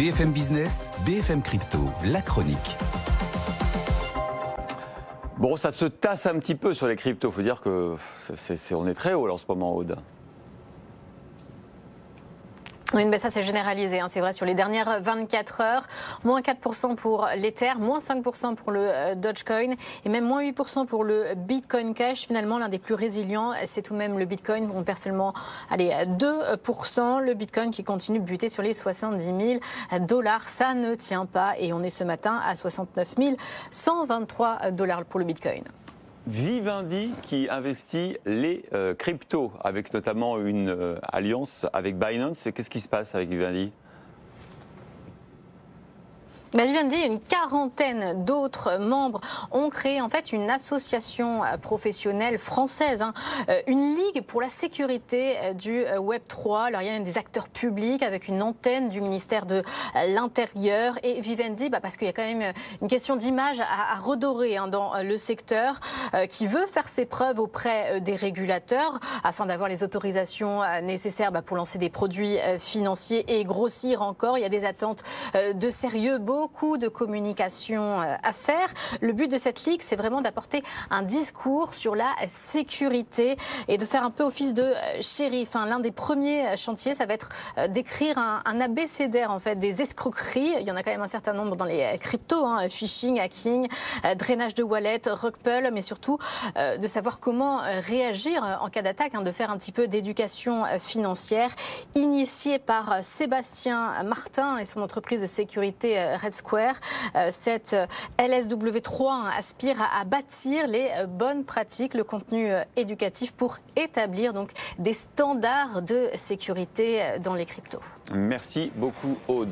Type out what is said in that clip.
BFM Business, BFM Crypto, la chronique. Bon, ça se tasse un petit peu sur les cryptos. Il faut dire que on est très haut là, en ce moment, Aude. Oui, une baisse assez généralisée, c'est vrai, sur les dernières 24 heures. Moins 4% pour l'Ether, moins 5% pour le Dogecoin et même moins 8% pour le Bitcoin Cash. Finalement, l'un des plus résilients, c'est tout de même le Bitcoin. On perd seulement 2%. Le Bitcoin qui continue de buter sur les 70 000 $. Ça ne tient pas et on est ce matin à 69 123 $ pour le Bitcoin. Vivendi qui investit les cryptos, avec notamment une alliance avec Binance. Qu'est-ce qui se passe avec Vivendi ? Vivendi et une quarantaine d'autres membres ont créé en fait une association professionnelle française, une ligue pour la sécurité du Web3. Alors il y a des acteurs publics avec une antenne du ministère de l'Intérieur et Vivendi, parce qu'il y a quand même une question d'image à redorer dans le secteur, qui veut faire ses preuves auprès des régulateurs afin d'avoir les autorisations nécessaires pour lancer des produits financiers et grossir encore. Il y a des attentes de sérieux, beaucoup de communication à faire. Le but de cette ligue, c'est vraiment d'apporter un discours sur la sécurité et de faire un peu office de shérif. L'un des premiers chantiers, ça va être d'écrire un abécédaire en fait des escroqueries. Il y en a quand même un certain nombre dans les cryptos, phishing, hacking, drainage de wallet, rug pull, mais surtout de savoir comment réagir en cas d'attaque, de faire un petit peu d'éducation financière, initiée par Sébastien Martin et son entreprise de sécurité Red Square. Cette LSW3 aspire à bâtir les bonnes pratiques, le contenu éducatif pour établir donc des standards de sécurité dans les cryptos. Merci beaucoup, Aude.